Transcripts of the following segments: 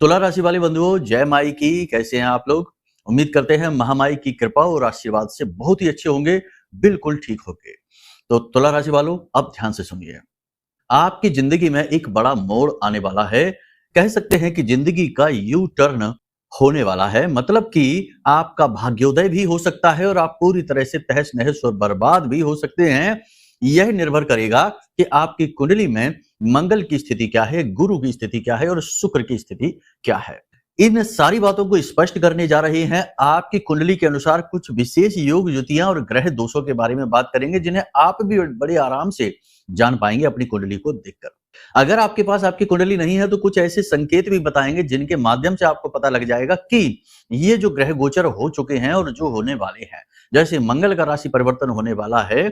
तुला राशि वाले बंधुओं, जय माई की। कैसे हैं आप लोग? उम्मीद करते हैं महामाई की कृपा और आशीर्वाद से बहुत ही अच्छे होंगे, बिल्कुल ठीक होंगे। तो तुला राशि वालों, अब ध्यान से सुनिए। आपकी जिंदगी में एक बड़ा मोड़ आने वाला है। कह सकते हैं कि जिंदगी का यू टर्न होने वाला है। मतलब कि आपका भाग्योदय भी हो सकता है और आप पूरी तरह से तहस नहस और बर्बाद भी हो सकते हैं। यह निर्भर करेगा कि आपकी कुंडली में मंगल की स्थिति क्या है, गुरु की स्थिति क्या है और शुक्र की स्थिति क्या है। इन सारी बातों को स्पष्ट करने जा रहे हैं। आपकी कुंडली के अनुसार कुछ विशेष योग युतियां और ग्रह दोषों के बारे में बात करेंगे, जिन्हें आप भी बड़े आराम से जान पाएंगे अपनी कुंडली को देखकर। अगर आपके पास आपकी कुंडली नहीं है तो कुछ ऐसे संकेत भी बताएंगे जिनके माध्यम से आपको पता लग जाएगा कि ये जो ग्रह गोचर हो चुके हैं और जो होने वाले हैं। जैसे मंगल का राशि परिवर्तन होने वाला है,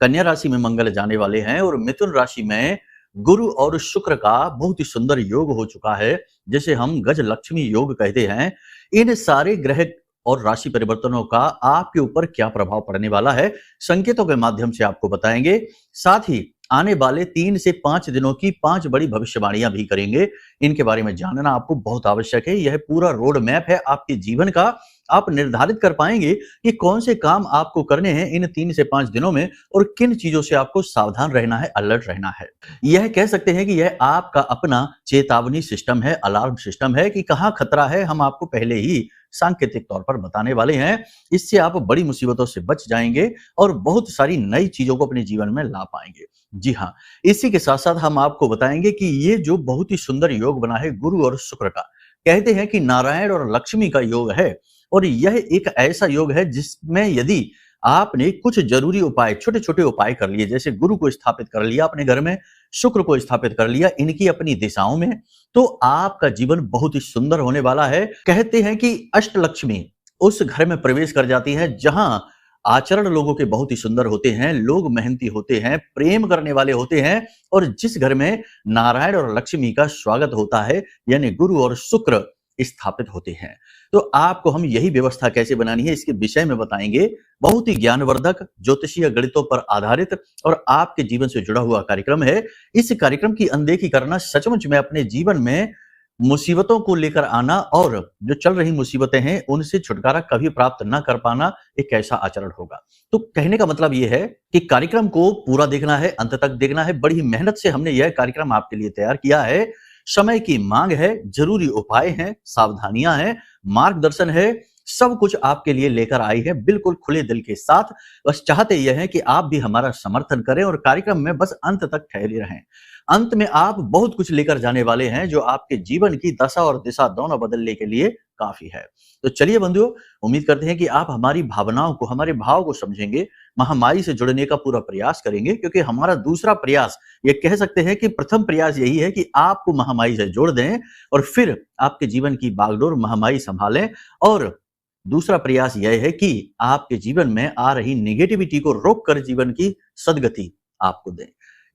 कन्या राशि में मंगल जाने वाले हैं और मिथुन राशि में गुरु और शुक्र का बहुत ही सुंदर योग हो चुका है, जिसे हम गज लक्ष्मी योग कहते हैं। इन सारे ग्रह और राशि परिवर्तनों का आपके ऊपर क्या प्रभाव पड़ने वाला है, संकेतों के माध्यम से आपको बताएंगे। साथ ही आने वाले 3 से 5 दिनों की 5 बड़ी भविष्यवाणियां भी करेंगे। इनके बारे में जानना आपको बहुत आवश्यक है। यह पूरा रोड मैप है आपके जीवन का। आप निर्धारित कर पाएंगे कि कौन से काम आपको करने हैं इन 3 से 5 दिनों में और किन चीजों से आपको सावधान रहना है, अलर्ट रहना है। यह कह सकते हैं कि यह आपका अपना चेतावनी सिस्टम है, अलार्म सिस्टम है कि कहां खतरा है, हम आपको पहले ही सांकेतिक तौर पर बताने वाले हैं। इससे आप बड़ी मुसीबतों से बच जाएंगे और बहुत सारी नई चीजों को अपने जीवन में ला पाएंगे। जी हाँ, इसी के साथ साथ हम आपको बताएंगे कि ये जो बहुत ही सुंदर योग बना है गुरु और शुक्र का, कहते हैं कि नारायण और लक्ष्मी का योग है और यह एक ऐसा योग है जिसमें यदि आपने कुछ जरूरी उपाय, छोटे छोटे उपाय कर लिए, जैसे गुरु को स्थापित कर लिया अपने घर में, शुक्र को स्थापित कर लिया इनकी अपनी दिशाओं में, तो आपका जीवन बहुत ही सुंदर होने वाला है। कहते हैं कि अष्टलक्ष्मी उस घर में प्रवेश कर जाती है जहां आचरण लोगों के बहुत ही सुंदर होते हैं, लोग मेहनती होते हैं, प्रेम करने वाले होते हैं और जिस घर में नारायण और लक्ष्मी का स्वागत होता है, यानी गुरु और शुक्र स्थापित होते हैं। तो आपको हम यही व्यवस्था कैसे बनानी है इसके विषय में बताएंगे। बहुत ही ज्ञानवर्धक, ज्योतिषीय गणितों पर आधारित और आपके जीवन से जुड़ा हुआ कार्यक्रम है। इस कार्यक्रम की अनदेखी करना सचमुच में अपने जीवन में मुसीबतों को लेकर आना और जो चल रही मुसीबतें हैं उनसे छुटकारा कभी प्राप्त न कर पाना एक ऐसा आचरण होगा। तो कहने का मतलब यह है कि कार्यक्रम को पूरा देखना है, अंत तक देखना है। बड़ी मेहनत से हमने यह कार्यक्रम आपके लिए तैयार किया है। समय की मांग है, जरूरी उपाय हैं, सावधानियां हैं, मार्गदर्शन है, सब कुछ आपके लिए लेकर आई है बिल्कुल खुले दिल के साथ। बस चाहते यह है कि आप भी हमारा समर्थन करें और कार्यक्रम में बस अंत तक ठहरे रहें। अंत में आप बहुत कुछ लेकर जाने वाले हैं जो आपके जीवन की दशा और दिशा दोनों बदलने के लिए काफी है। तो चलिए बंधुओं, उम्मीद करते हैं कि आप हमारी भावनाओं को, हमारे भाव को समझेंगे, महामाई से जुड़ने का पूरा प्रयास करेंगे, क्योंकि हमारा दूसरा प्रयास, ये कह सकते हैं कि प्रथम प्रयास यही है कि आपको महामाई से जोड़ दें और फिर आपके जीवन की बागडोर महामाई संभालें। और दूसरा प्रयास यह है कि आपके जीवन में आ रही नेगेटिविटी को रोककर जीवन की सदगति आपको दें।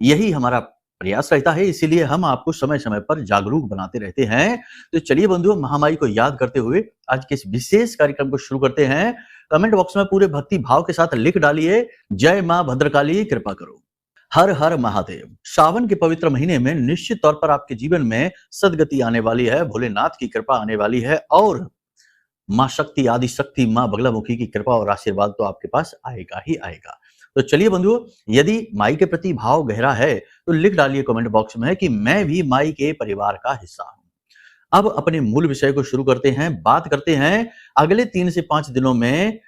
यही हमारा प्रयास रहता है, इसीलिए हम आपको समय समय पर जागरूक बनाते रहते हैं। तो चलिए बंधुओं, महामाई को याद करते हुए आज के इस विशेष कार्यक्रम को शुरू करते हैं। कमेंट बॉक्स में पूरे भक्ति भाव के साथ लिख डालिए, जय मां भद्रकाली कृपा करो। हर हर महादेव। सावन के पवित्र महीने में निश्चित तौर पर आपके जीवन में सदगति आने वाली है, भोलेनाथ की कृपा आने वाली है और मां शक्ति, आदि शक्ति, मां बगलामुखी की कृपा और आशीर्वाद तो आपके पास आएगा ही आएगा। तो चलिए बंधुओं, यदि माई के प्रति भाव गहरा है तो लिख डालिए कमेंट बॉक्स में कि मैं भी माई के परिवार का हिस्सा हूं। अब अपने मूल विषय को शुरू करते हैं। बात करते हैं अगले 3 से 5 दिनों में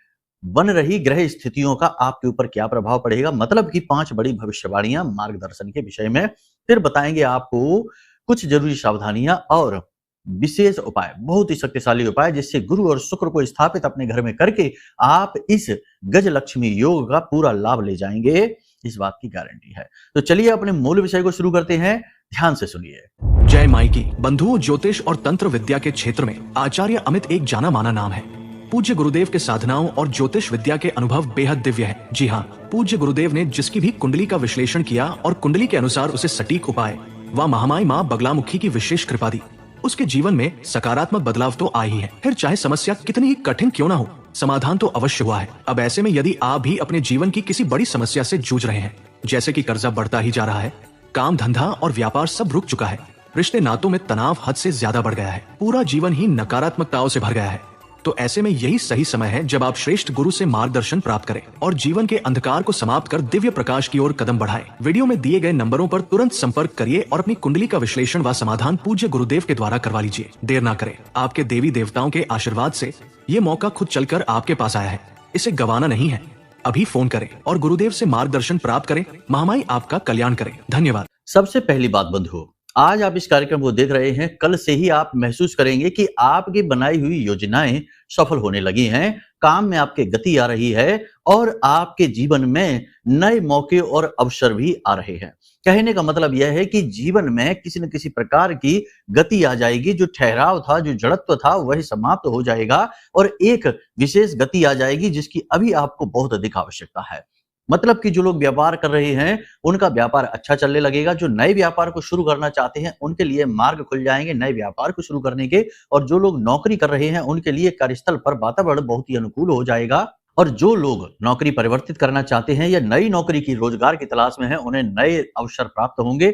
बन रही ग्रह स्थितियों का आपके ऊपर क्या प्रभाव पड़ेगा, मतलब कि 5 बड़ी भविष्यवाणियां मार्गदर्शन के विषय में। फिर बताएंगे आपको कुछ जरूरी सावधानियां और विशेष उपाय, बहुत ही शक्तिशाली उपाय, जिससे गुरु और शुक्र को स्थापित अपने घर में करके आप इस गज लक्ष्मी योग का पूरा लाभ ले जाएंगे, इस बात की गारंटी है। तो चलिए अपने मूल विषय को शुरू करते हैं, ध्यान से सुनिए। जय माई की। बंधुओं, ज्योतिष और तंत्र विद्या के क्षेत्र में आचार्य अमित एक जाना माना नाम है। पूज्य गुरुदेव के साधनाओं और ज्योतिष विद्या के अनुभव बेहद दिव्य है। जी हाँ, पूज्य गुरुदेव ने जिसकी भी कुंडली का विश्लेषण किया और कुंडली के अनुसार उसे सटीक उपाय व महामाई माँ बगलामुखी की विशेष कृपा दी, उसके जीवन में सकारात्मक बदलाव तो आए ही है। फिर चाहे समस्या कितनी ही कठिन क्यों ना हो, समाधान तो अवश्य हुआ है। अब ऐसे में यदि आप भी अपने जीवन की किसी बड़ी समस्या से जूझ रहे हैं, जैसे कि कर्जा बढ़ता ही जा रहा है, काम धंधा और व्यापार सब रुक चुका है, रिश्ते नातों में तनाव हद से ज्यादा बढ़ गया है, पूरा जीवन ही नकारात्मकताओं से भर गया है। तो ऐसे में यही सही समय है जब आप श्रेष्ठ गुरु से मार्गदर्शन प्राप्त करें और जीवन के अंधकार को समाप्त कर दिव्य प्रकाश की ओर कदम बढ़ाएं। वीडियो में दिए गए नंबरों पर तुरंत संपर्क करिए और अपनी कुंडली का विश्लेषण व समाधान पूज्य गुरुदेव के द्वारा करवा लीजिए। देर ना करें, आपके देवी देवताओं के आशीर्वाद से ये मौका खुद चलकर आपके पास आया है, इसे गंवाना नहीं है। अभी फोन करें और गुरुदेव से मार्गदर्शन प्राप्त करें। महामाई आपका कल्याण करें। धन्यवाद। सबसे पहली बात बंधु, आज आप इस कार्यक्रम को देख रहे हैं, कल से ही आप महसूस करेंगे कि आपकी बनाई हुई योजनाएं सफल होने लगी हैं, काम में आपके गति आ रही है और आपके जीवन में नए मौके और अवसर भी आ रहे हैं। कहने का मतलब यह है कि जीवन में किसी न किसी प्रकार की गति आ जाएगी, जो ठहराव था, जो जड़त्व था, वही समाप्त हो जाएगा और एक विशेष गति आ जाएगी जिसकी अभी आपको बहुत अधिक आवश्यकता है। मतलब कि जो लोग व्यापार कर रहे हैं उनका व्यापार अच्छा चलने लगेगा, जो नए व्यापार को शुरू करना चाहते हैं उनके लिए मार्ग खुल जाएंगे नए व्यापार को शुरू करने के, और जो लोग नौकरी कर रहे हैं उनके लिए कार्यस्थल पर वातावरण बहुत ही अनुकूल हो जाएगा, और जो लोग नौकरी परिवर्तित करना चाहते हैं या नई नौकरी की रोजगार की तलाश में हैं उन्हें नए अवसर प्राप्त होंगे,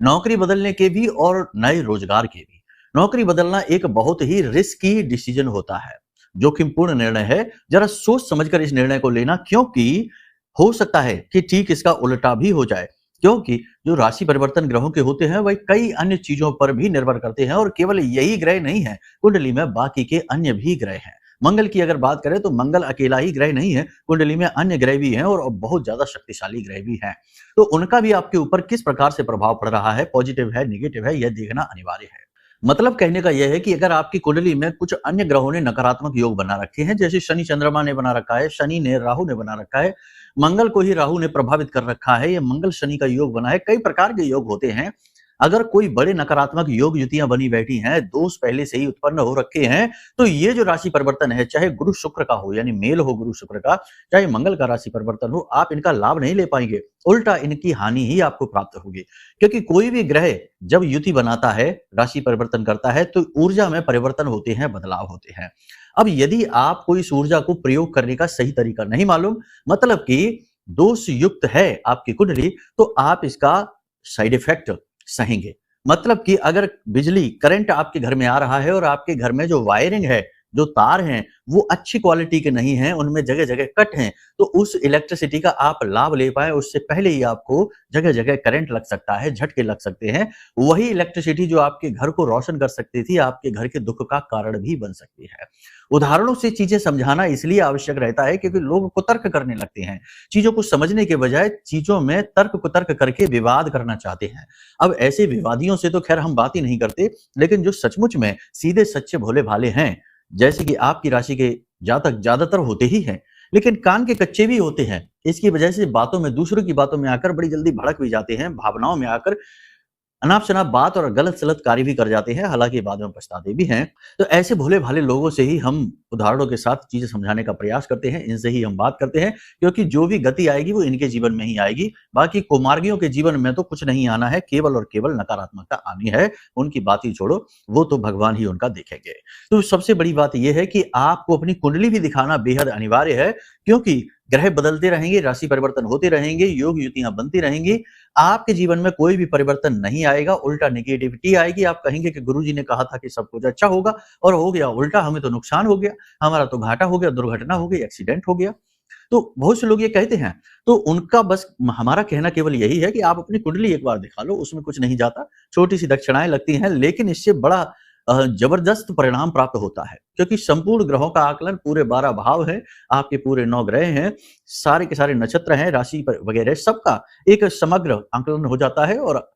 नौकरी बदलने के भी और नए रोजगार के भी। नौकरी बदलना एक बहुत ही रिस्की डिसीजन होता है, जोखिमपूर्ण निर्णय है। जरा सोच समझकर इस निर्णय को लेना, क्योंकि हो सकता है कि ठीक इसका उल्टा भी हो जाए, क्योंकि जो राशि परिवर्तन ग्रहों के होते हैं वह कई अन्य चीजों पर भी निर्भर करते हैं, और केवल यही ग्रह नहीं है कुंडली में, बाकी के अन्य भी ग्रह हैं। मंगल की अगर बात करें तो मंगल अकेला ही ग्रह नहीं है, कुंडली में अन्य ग्रह भी हैं और बहुत ज्यादा शक्तिशाली ग्रह भी हैं। तो उनका भी आपके ऊपर किस प्रकार से प्रभाव पड़ रहा है, पॉजिटिव है, नेगेटिव है, यह देखना अनिवार्य है। मतलब कहने का यह है कि अगर आपकी कुंडली में कुछ अन्य ग्रहों ने नकारात्मक योग बना रखे हैं, जैसे शनि चंद्रमा ने बना रखा है, शनि ने राहु ने बना रखा है, मंगल को ही राहु ने प्रभावित कर रखा है, या मंगल शनि का योग बना है, कई प्रकार के योग होते हैं। अगर कोई बड़े नकारात्मक योग युतियां बनी बैठी हैं, दोष पहले से ही उत्पन्न हो रखे हैं, तो ये जो राशि परिवर्तन है, चाहे गुरु शुक्र का हो, यानी मेल हो गुरु शुक्र का, चाहे मंगल का राशि परिवर्तन हो, आप इनका लाभ नहीं ले पाएंगे, उल्टा इनकी हानि ही आपको प्राप्त होगी। क्योंकि कोई भी ग्रह जब युति बनाता है, राशि परिवर्तन करता है, तो ऊर्जा में परिवर्तन होते हैं, बदलाव होते हैं। अब यदि आपको इस ऊर्जा को प्रयोग करने का सही तरीका नहीं मालूम, मतलब कि दोष युक्त है आपकी कुंडली, तो आप इसका साइड इफेक्ट सहेंगे। मतलब कि अगर बिजली करंट आपके घर में आ रहा है और आपके घर में जो वायरिंग है, जो तार हैं, वो अच्छी क्वालिटी के नहीं हैं, उनमें जगह जगह कट हैं, तो उस इलेक्ट्रिसिटी का आप लाभ ले पाए उससे पहले ही आपको जगह जगह करंट लग सकता है, झटके लग सकते हैं। वही इलेक्ट्रिसिटी जो आपके घर को रोशन कर सकती थी, आपके घर के दुख का कारण भी बन सकती है। उदाहरणों से चीजें समझाना इसलिए आवश्यक रहता है क्योंकि लोग कुतर्क करने लगते हैं, चीजों को समझने के बजाय चीजों में तर्क कुतर्क करके विवाद करना चाहते हैं। अब ऐसे विवादियों से तो खैर हम बात ही नहीं करते, लेकिन जो सचमुच में सीधे सच्चे भोले भाले हैं, जैसे कि आपकी राशि के जातक ज्यादातर होते ही हैं, लेकिन कान के कच्चे भी होते हैं। इसकी वजह से बातों में, दूसरों की बातों में आकर बड़ी जल्दी भड़क भी जाते हैं, भावनाओं में आकर अनाप शनाप बात और गलत सलत कार्य भी कर जाते हैं, हालांकि बाद में पछताते भी हैं। तो ऐसे भोले भाले लोगों से ही हम उदाहरणों के साथ चीजें समझाने का प्रयास करते हैं, इनसे ही हम बात करते हैं, क्योंकि जो भी गति आएगी वो इनके जीवन में ही आएगी। बाकी कुमार्गियों के जीवन में तो कुछ नहीं आना है, केवल और केवल नकारात्मकता आनी है। उनकी बात ही छोड़ो, वो तो भगवान ही उनका देखेंगे। तो सबसे बड़ी बात यह है कि आपको अपनी कुंडली भी दिखाना बेहद अनिवार्य है, क्योंकि ग्रह बदलते रहेंगे, राशि परिवर्तन होते रहेंगे, योग युतियां बनती रहेंगी, आपके जीवन में कोई भी परिवर्तन नहीं आएगा, उल्टा नेगेटिविटी आएगी। आप कहेंगे कि गुरुजी ने कहा था कि सब कुछ अच्छा होगा और हो गया उल्टा, हमें तो नुकसान हो गया, हमारा तो घाटा हो गया, दुर्घटना हो गई, एक्सीडेंट हो गया। तो बहुत से लोग ये कहते हैं, तो उनका बस हमारा कहना केवल यही है कि आप अपनी कुंडली एक बार दिखा लो, उसमें कुछ नहीं जाता, छोटी सी दक्षिणाएं लगती हैं, लेकिन इससे बड़ा जबरदस्त परिणाम प्राप्त होता है, क्योंकि संपूर्ण ग्रहों का आकलन पूरे 12 भाव है, आपके पूरे 9 ग्रह हैं, सारे के सारे नक्षत्र हैं, राशि वगैरह सबका एक समग्र आकलन हो जाता है, और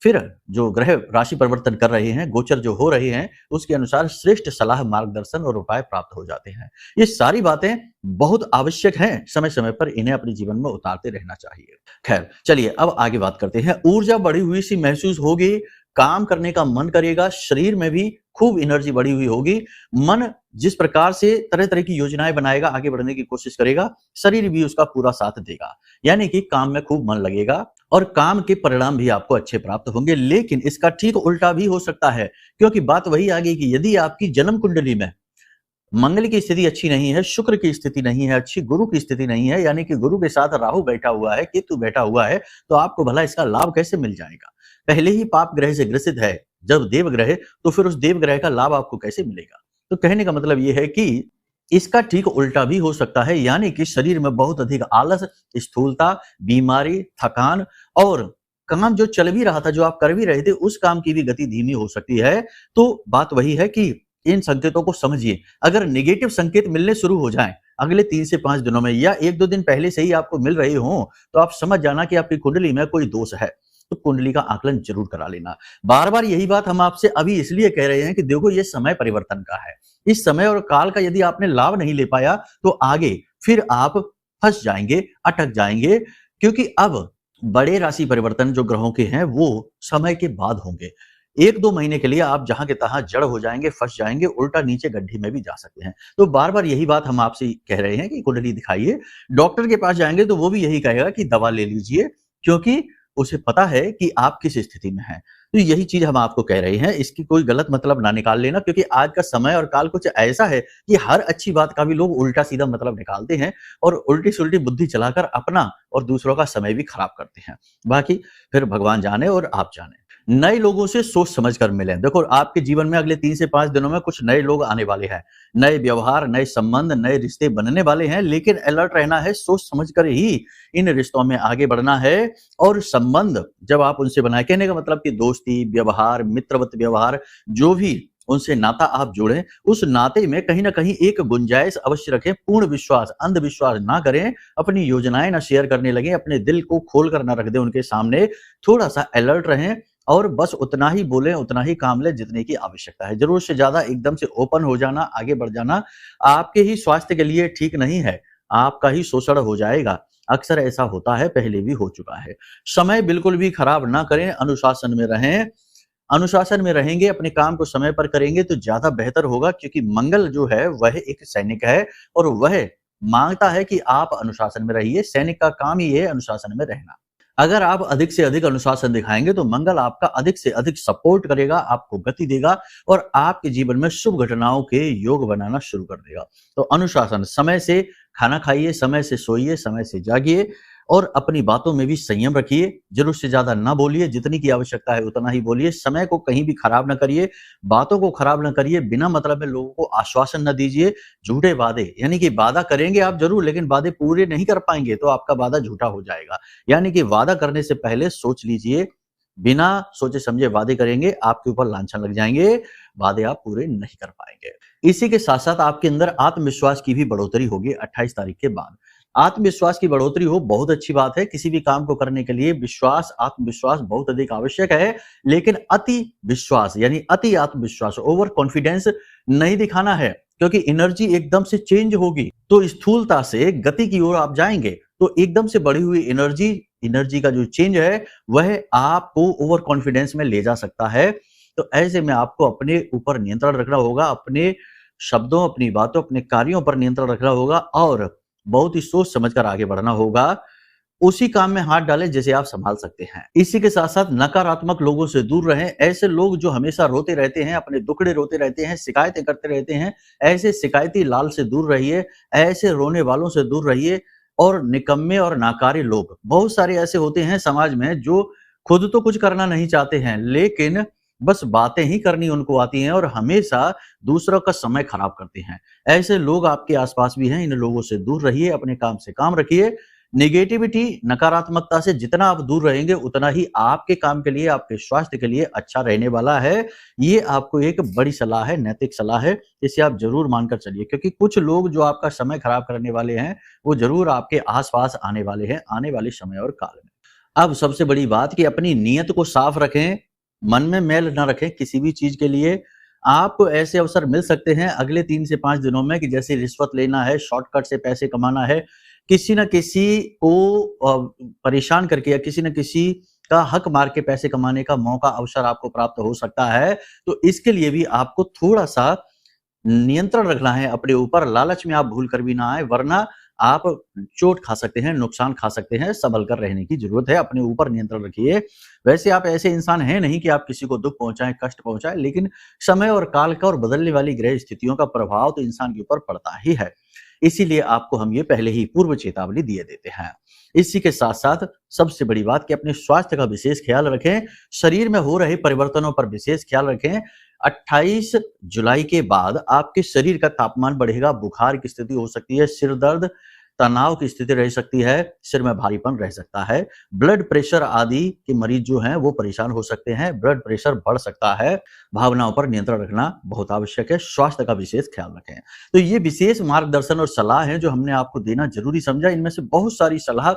फिर जो ग्रह राशि परिवर्तन कर रहे हैं, गोचर जो हो रहे हैं, उसके अनुसार श्रेष्ठ सलाह, मार्गदर्शन और उपाय प्राप्त हो जाते हैं। ये सारी बातें बहुत आवश्यक हैं, समय समय पर इन्हें अपने जीवन में उतारते रहना चाहिए। खैर चलिए अब आगे बात करते हैं। ऊर्जा बढ़ी हुई सी महसूस होगी, काम करने का मन करेगा, शरीर में भी खूब एनर्जी बढ़ी हुई होगी, मन जिस प्रकार से तरह तरह की योजनाएं बनाएगा, आगे बढ़ने की कोशिश करेगा, शरीर भी उसका पूरा साथ देगा, यानी कि काम में खूब मन लगेगा और काम के परिणाम भी आपको अच्छे प्राप्त होंगे। लेकिन इसका ठीक उल्टा भी हो सकता है, क्योंकि बात वही आ गई कि यदि आपकी जन्म कुंडली में मंगल की स्थिति अच्छी नहीं है, शुक्र की स्थिति नहीं है, अच्छी गुरु की स्थिति नहीं है, यानी कि गुरु के साथ राहु बैठा हुआ है, केतु बैठा हुआ है, तो आपको भला इसका लाभ कैसे मिल जाएगा? पहले ही पाप ग्रह से ग्रसित है, जब देवग्रह, तो फिर उस देवग्रह का लाभ आपको कैसे मिलेगा? तो कहने का मतलब ये है कि इसका ठीक उल्टा भी हो सकता है, यानी कि शरीर में बहुत अधिक आलस, स्थूलता, बीमारी, थकान और काम जो चल भी रहा था, जो आप कर भी रहे थे, उस काम की भी गति धीमी हो सकती है। तो बात वही है कि इन संकेतों को समझिए। अगर नेगेटिव संकेत मिलने शुरू हो जाएँ अगले 3 से 5 दिनों में या 1-2 दिन पहले से ही आपको मिल रहे हों, तो आप समझ जाना कि आपकी कुंडली में कोई दोष है। तो कुंडली का आकलन जरूर करा लेना। बार-बार यही बात हम आपसे अभी इसलिए कह रहे हैं कि देखो ये समय परिवर्तन का है। इस समय और काल का यदि आपने लाभ नहीं ले पाया, तो आगे फिर आप फँस जाएँगे, अटक जाएँगे, क्योंकि अब बड़े राशि परिवर्तन जो ग्रहों के हैं, वो समय के बाद होंगे। 1-2 महीने के लिए आप जहाँ के तहाँ जड़ हो जाएँगे, फँस जाएँगे, उल्टा नीचे गड्ढे में भी जा सकते हैं। तो बार-बार यही बात हम आपसे कह रहे हैं कि कुंडली दिखाइए। डॉक्टर के पास जाएँगे तो वो भी यही कहेगा कि दवा ले लीजिए, क्योंकि उसे पता है कि आप किस स्थिति में हैं। तो यही चीज़ हम आपको कह रहे हैं, इसकी कोई गलत मतलब ना निकाल लेना, क्योंकि आज का समय और काल कुछ ऐसा है कि हर अच्छी बात का भी लोग उल्टा-सीधा मतलब निकालते हैं और उल्टी-सुल्टी बुद्धि चलाकर अपना और दूसरों का समय भी खराब करते हैं। बाकी फिर भगवान जाने और आप जाने। नए लोगों से सोच समझ कर मिलें। देखो आपके जीवन में अगले 3 से 5 दिनों में कुछ नए लोग आने वाले हैं। नए व्यवहार, नए संबंध, नए रिश्ते बनने वाले हैं, लेकिन अलर्ट रहना है, सोच समझ कर ही इन रिश्तों में आगे बढ़ना है। और संबंध जब आप उनसे बनाएँ, कहने का मतलब कि दोस्ती, व्यवहार, मित्रवत व्यवहार, जो भी उनसे नाता आप जोड़ें, उस नाते में कहीं न कहीं एक गुंजाइश अवश्य रखें। पूर्ण विश्वास, अंधविश्वास ना करें, अपनी योजनाएँ ना शेयर करने लगें, अपने दिल को खोल कर ना रख दें उनके सामने। थोड़ा-सा अलर्ट रहें और बस उतना ही बोलें, उतना ही काम लें जितने की आवश्यकता है। ज़रूरत से ज़्यादा एकदम से ओपन हो जाना, आगे बढ़ जाना आपके ही स्वास्थ्य के लिए ठीक नहीं है, आपका ही शोषण हो जाएगा। अक्सर ऐसा होता है, पहले भी हो चुका है। समय बिल्कुल भी खराब ना करें, अनुशासन में रहें। अनुशासन में रहेंगे, अपने काम को समय पर करेंगे तो ज़्यादा बेहतर होगा, क्योंकि मंगल जो है वह एक सैनिक है और वह माँगता है कि आप अनुशासन में रहिए। सैनिक का काम ही है अनुशासन में रहना। अगर आप अधिक से अधिक अनुशासन दिखाएँगे तो मंगल आपका अधिक से अधिक सपोर्ट करेगा, आपको गति देगा और आपके जीवन में शुभ घटनाओं के योग बनाना शुरू कर देगा। तो अनुशासन, समय से खाना खाइए, समय से सोइए, समय से जागिए और अपनी बातों में भी संयम रखिए। ज़रूरत से ज़्यादा ना बोलिए, जितनी की आवश्यकता है उतना ही बोलिए। समय को कहीं भी खराब ना करिए, बातों को खराब ना करिए, बिना मतलब में लोगों को आश्वासन ना दीजिए। झूठे वादे, यानी कि वादा करेंगे आप ज़रूर, लेकिन वादे पूरे नहीं कर पाएँगे तो आपका वादा झूठा हो जाएगा। यानी कि वादा करने से पहले सोच लीजिए, बिना सोचे समझे वादे करेंगे, आपके ऊपर लांछन लग जाएँगे, वादे आप पूरे नहीं कर पाएँगे। इसी के साथ-साथ आपके अंदर आत्मविश्वास की भी बढ़ोतरी होगी 28 तारीख के बाद। आत्मविश्वास की बढ़ोतरी हो, बहुत अच्छी बात है। किसी भी काम को करने के लिए विश्वास, आत्मविश्वास बहुत अधिक आवश्यक है, लेकिन अति विश्वास यानी अति आत्मविश्वास, ओवर कॉन्फिडेंस नहीं दिखाना है, क्योंकि एनर्जी एकदम से चेंज होगी। तो स्थूलता से गति की ओर आप जाएँगे, तो एकदम से बढ़ी हुई एनर्जी का जो चेंज है, वह आपको ओवर कॉन्फिडेंस में ले जा सकता है। तो ऐसे में आपको अपने ऊपर नियंत्रण रखना होगा, अपने शब्दों, अपनी बातों, अपने कार्यों पर नियंत्रण रखना होगा और बहुत ही सोच समझकर आगे बढ़ना होगा। उसी काम में हाथ डालें जिसे आप संभाल सकते हैं। इसी के साथ-साथ नकारात्मक लोगों से दूर रहें। ऐसे लोग जो हमेशा रोते रहते हैं, अपने दुखड़े रोते रहते हैं, शिकायतें करते रहते हैं, ऐसे शिकायती लाल से दूर रहिए, ऐसे रोने वालों से दूर रहिए। और निकम्मे और नाकारे लोग बहुत सारे ऐसे होते हैं समाज में, जो खुद तो कुछ करना नहीं चाहते हैं, लेकिन बस बातें ही करनी उनको आती हैं और हमेशा दूसरों का समय खराब करते हैं। ऐसे लोग आपके आसपास भी हैं, इन लोगों से दूर रहिए, अपने काम से काम रखिए। नेगेटिविटी, नकारात्मकता से जितना आप दूर रहेंगे, उतना ही आपके काम के लिए, आपके स्वास्थ्य के लिए अच्छा रहने वाला है। ये आपको एक बड़ी सलाह है, नैतिक सलाह है, इसे आप ज़रूर मानकर चलिए, क्योंकि कुछ लोग जो आपका समय खराब करने वाले हैं, वो ज़रूर आपके आस-पास आने वाले हैं, आने वाले समय और काल में। अब सबसे बड़ी बात कि अपनी नीयत को साफ रखें, मन में मैल ना रखें किसी भी चीज़ के लिए। आपको ऐसे अवसर मिल सकते हैं अगले 3 से 5 दिनों में कि जैसे रिश्वत लेना है, शॉर्टकट से पैसे कमाना है, किसी न किसी को परेशान करके या किसी न किसी का हक मार के पैसे कमाने का मौका, अवसर आपको प्राप्त हो सकता है। तो इसके लिए भी आपको थोड़ा-सा नियंत्रण रखना है अपने ऊपर, लालच में आप भूल कर भी ना आए, वरना आप चोट खा सकते हैं, नुकसान खा सकते हैं। संभल कर रहने की ज़रूरत है, अपने ऊपर नियंत्रण रखिए। वैसे आप ऐसे इंसान हैं नहीं कि आप किसी को दुःख पहुँचाएँ, कष्ट पहुँचाएँ, लेकिन समय और काल का और बदलने वाली ग्रह स्थितियों का प्रभाव तो इंसान के ऊपर पड़ता ही है। इसीलिए आपको हम ये पहले ही पूर्व चेतावनी दिए देते हैं। इसी के साथ साथ सबसे बड़ी बात कि अपने स्वास्थ्य का विशेष ख्याल रखें, शरीर में हो रहे परिवर्तनों पर विशेष ख्याल रखें। 28 जुलाई के बाद आपके शरीर का तापमान बढ़ेगा, बुखार की स्थिति हो सकती है, सिर दर्द, तनाव की स्थिति रह सकती है, सिर में भारीपन रह सकता है, ब्लड प्रेशर आदि के मरीज जो हैं वो परेशान हो सकते हैं, ब्लड प्रेशर बढ़ सकता है। भावनाओं पर नियंत्रण रखना बहुत आवश्यक है, स्वास्थ्य का विशेष ख्याल रखें। तो ये विशेष मार्गदर्शन और सलाह है जो हमने आपको देना जरूरी समझा। इनमें से बहुत सारी सलाह,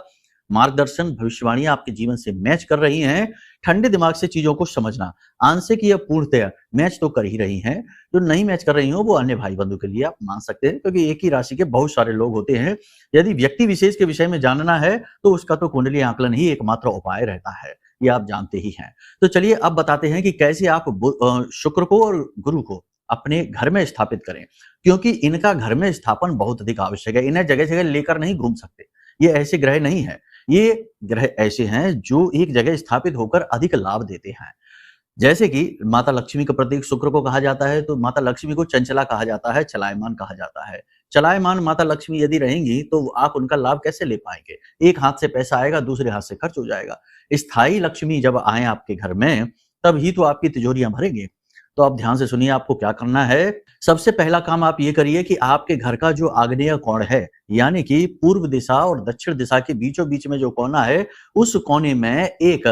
मार्गदर्शन, भविष्यवाणियां आपके जीवन से मैच कर रही हैं। ठंडे दिमाग से चीजों को समझना, आंशिक या पूर्णतया मैच तो कर ही रही हैं। जो नहीं मैच कर रही हो वो अन्य भाई बंधु के लिए आप मान सकते हैं, क्योंकि एक ही राशि के बहुत सारे लोग होते हैं। यदि व्यक्ति विशेष के विषय में जानना है तो उसका तो कुंडली आकलन ही एकमात्र उपाय रहता है, ये आप जानते ही हैं। तो चलिए अब बताते हैं कि कैसे आप शुक्र को और गुरु को अपने घर में स्थापित करें, क्योंकि इनका घर में स्थापन बहुत अधिक आवश्यक है। इन्हें जगह जगह लेकर नहीं घूम सकते, ये ऐसे ग्रह नहीं है। ये ग्रह ऐसे हैं जो एक जगह स्थापित होकर अधिक लाभ देते हैं। जैसे कि माता लक्ष्मी का प्रतीक शुक्र को कहा जाता है, तो माता लक्ष्मी को चंचला कहा जाता है, चलायमान कहा जाता है। चलायमान माता लक्ष्मी यदि रहेंगी तो आप उनका लाभ कैसे ले पाएंगे? एक हाथ से पैसा आएगा, दूसरे हाथ से खर्च हो जाएगा। स्थायी लक्ष्मी जब आए आपके घर में तब ही तो आपकी तिजोरियां भरेंगे। तो आप ध्यान से सुनिए, आपको क्या करना है। सबसे पहला काम आप ये करिए कि आपके घर का जो आग्नेय कोण है, यानी कि पूर्व दिशा और दक्षिण दिशा के बीचों बीच में जो कोना है, उस कोने में एक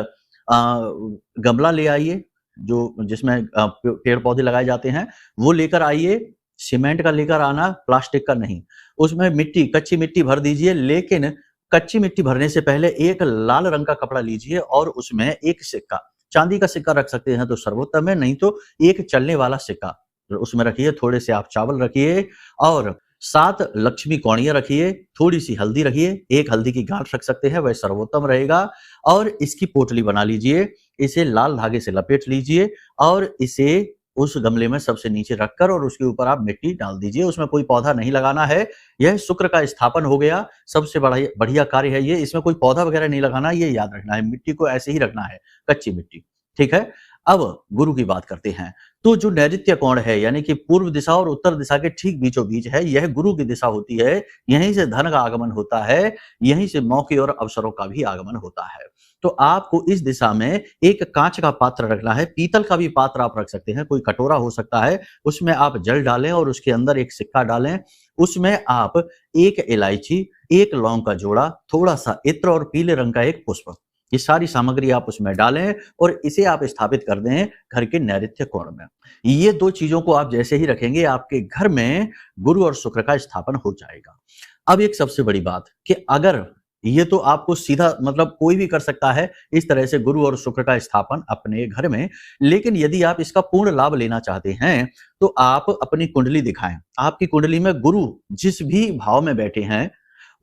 गमला ले आइए, जो जिसमें पेड़ पौधे लगाए जाते हैं, वो लेकर आइए। सीमेंट का लेकर आना, प्लास्टिक का नहीं। उसमें मिट्टी, कच्ची मिट्टी भर दीजिए, लेकिन कच्ची मिट्टी भरने से पहले एक लाल रंग का कपड़ा लीजिए और उसमें एक सिक्का, चांदी का सिक्का रख सकते हैं तो सर्वोत्तम है, नहीं तो एक चलने वाला सिक्का उसमें रखिए। थोड़े से आप चावल रखिए और 7 लक्ष्मी कौड़ियां रखिए, थोड़ी सी हल्दी रखिए, एक हल्दी की गांठ रख सकते हैं, वह सर्वोत्तम रहेगा। और इसकी पोटली बना लीजिए, इसे लाल धागे से लपेट लीजिए और इसे उस गमले में सबसे नीचे रखकर और उसके ऊपर आप मिट्टी डाल दीजिए। उसमें कोई पौधा नहीं लगाना है। यह शुक्र का स्थापन हो गया, सबसे बढ़िया कार्य है ये। इसमें कोई पौधा वगैरह नहीं लगाना, ये याद रखना है। मिट्टी को ऐसे ही रखना है, कच्ची मिट्टी, ठीक है। अब गुरु की बात करते हैं। तो जो नैऋत्य कोण है, यानी कि पूर्व दिशा और उत्तर दिशा के ठीक बीचों बीच है, यह गुरु की दिशा होती है। यहीं से धन का आगमन होता है, यहीं से मौके और अवसरों का भी आगमन होता है। तो आपको इस दिशा में एक कांच का पात्र रखना है। पीतल का भी पात्र आप रख सकते हैं, कोई कटोरा हो सकता है। उसमें आप जल डालें और उसके अंदर एक सिक्का डालें। उसमें आप एक इलायची, एक लौंग का जोड़ा, थोड़ा सा इत्र और पीले रंग का एक पुष्प, ये सारी सामग्री आप उसमें डालें और इसे आप स्थापित कर दें घर के नैऋत्य कोण में। ये 2 चीजों को आप जैसे ही रखेंगे, आपके घर में गुरु और शुक्र का स्थापन हो जाएगा। अब एक सबसे बड़ी बात कि अगर ये तो आपको सीधा मतलब कोई भी कर सकता है इस तरह से गुरु और शुक्र का स्थापन अपने घर में, लेकिन यदि आप इसका पूर्ण लाभ लेना चाहते हैं तो आप अपनी कुंडली दिखाएं। आपकी कुंडली में गुरु जिस भी भाव में बैठे हैं,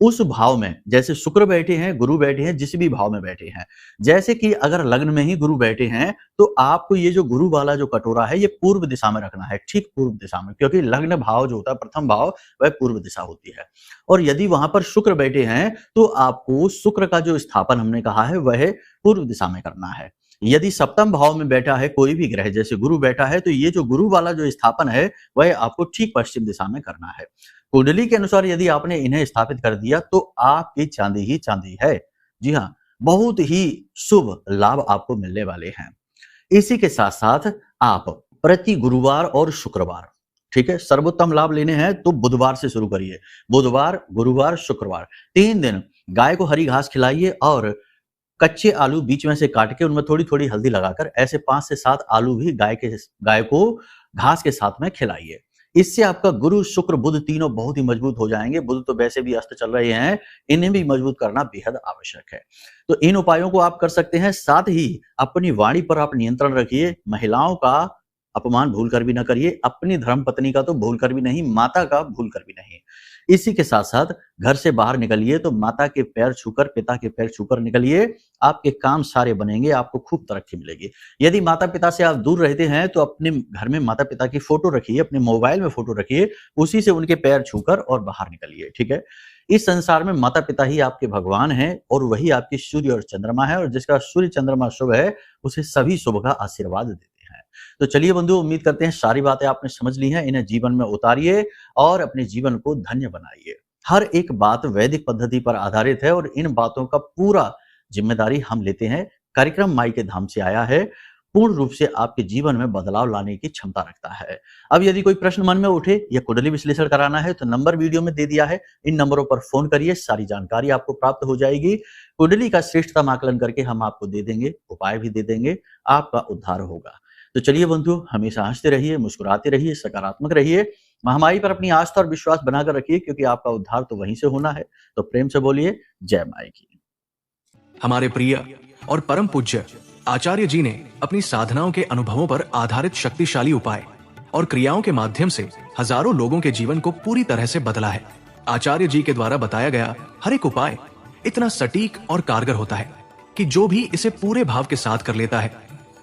उस भाव में, जैसे शुक्र बैठे हैं, गुरु बैठे हैं, जिस भी भाव में बैठे हैं। जैसे कि अगर लग्न में ही गुरु बैठे हैं तो आपको ये जो गुरु वाला जो कटोरा है ये पूर्व दिशा में रखना है, ठीक पूर्व दिशा में, क्योंकि लग्न भाव जो होता है, प्रथम भाव, वह पूर्व दिशा होती है। और यदि वहां पर शुक्र बैठे हैं तो आपको शुक्र का जो स्थापन हमने कहा है वह पूर्व दिशा में करना है। यदि सप्तम भाव में बैठा है कोई भी ग्रह, जैसे गुरु बैठा है, तो ये जो गुरु वाला जो स्थापन है वह आपको ठीक पश्चिम दिशा में करना है। कुंडली के अनुसार यदि आपने इन्हें स्थापित कर दिया तो आपकी चांदी ही चांदी है। जी हाँ, बहुत ही शुभ लाभ आपको मिलने वाले हैं। इसी के साथ साथ आप प्रति गुरुवार और शुक्रवार, ठीक है, सर्वोत्तम लाभ लेने हैं तो बुधवार से शुरू करिए। बुधवार, गुरुवार, शुक्रवार 3 दिन गाय को हरी घास खिलाइए और कच्चे आलू बीच में से काट के उनमें थोड़ी थोड़ी हल्दी लगाकर ऐसे 5 से 7 आलू भी गाय को घास के साथ में खिलाइए। इससे आपका गुरु, शुक्र, बुध तीनों बहुत ही मजबूत हो जाएंगे। बुध तो वैसे भी अस्त चल रहे हैं, इन्हें भी मजबूत करना बेहद आवश्यक है। तो इन उपायों को आप कर सकते हैं। साथ ही अपनी वाणी पर आप नियंत्रण रखिए। महिलाओं का अपमान भूल कर भी ना करिए, अपनी धर्म पत्नी का तो भूल कर भी नहीं, माता का भूल कर भी नहीं। इसी के साथ साथ घर से बाहर निकलिए तो माता के पैर छूकर, पिता के पैर छूकर निकलिए। आपके काम सारे बनेंगे, आपको खूब तरक्की मिलेगी। यदि माता पिता से आप दूर रहते हैं तो अपने घर में माता पिता की फोटो रखिए, अपने मोबाइल में फोटो रखिए, उसी से उनके पैर छूकर और बाहर निकलिए, ठीक है। इस संसार में माता पिता ही आपके भगवान हैं और वही आपके सूर्य और चंद्रमा है, और जिसका सूर्य चंद्रमा शुभ है उसे सभी शुभ का आशीर्वाद देते हैं। तो चलिए बंधु, उम्मीद करते हैं सारी बातें आपने समझ ली हैं, इन्हें जीवन में उतारिए और अपने जीवन को धन्य बनाइए। हर एक बात वैदिक पद्धति पर आधारित है और इन बातों का पूरा जिम्मेदारी हम लेते हैं। कार्यक्रम माई के धाम से आया है, पूर्ण रूप से आपके जीवन में बदलाव लाने की क्षमता रखता है। अब यदि कोई प्रश्न मन में उठे या कुंडली विश्लेषण कराना है तो नंबर वीडियो में दे दिया है, इन नंबरों पर फोन करिए, सारी जानकारी आपको प्राप्त हो जाएगी। कुंडली का श्रेष्ठतम आकलन करके हम आपको दे देंगे, उपाय भी दे देंगे, आपका उद्धार होगा। तो चलिए बंधु, हमेशा हंसते रहिए, मुस्कुराते रहिए, सकारात्मक रहिए, महामाई पर अपनी आस्था और विश्वास बनाकर रखिए, क्योंकि आपका उद्धार तो वहीं से होना है। तो प्रेम से बोलिए जय माई की। हमारे प्रिय और परम पूज्य आचार्य जी ने अपनी साधनाओं के अनुभवों पर आधारित शक्तिशाली उपाय और क्रियाओं के माध्यम से हजारों लोगों के जीवन को पूरी तरह से बदला है। आचार्य जी के द्वारा बताया गया हर एक उपाय इतना सटीक और कारगर होता है कि जो भी इसे पूरे भाव के साथ कर लेता है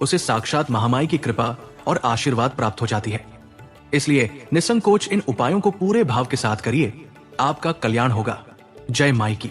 उसे साक्षात महामाई की कृपा और आशीर्वाद प्राप्त हो जाती है। इसलिए निसंकोच इन उपायों को पूरे भाव के साथ करिए, आपका कल्याण होगा। जय माई की।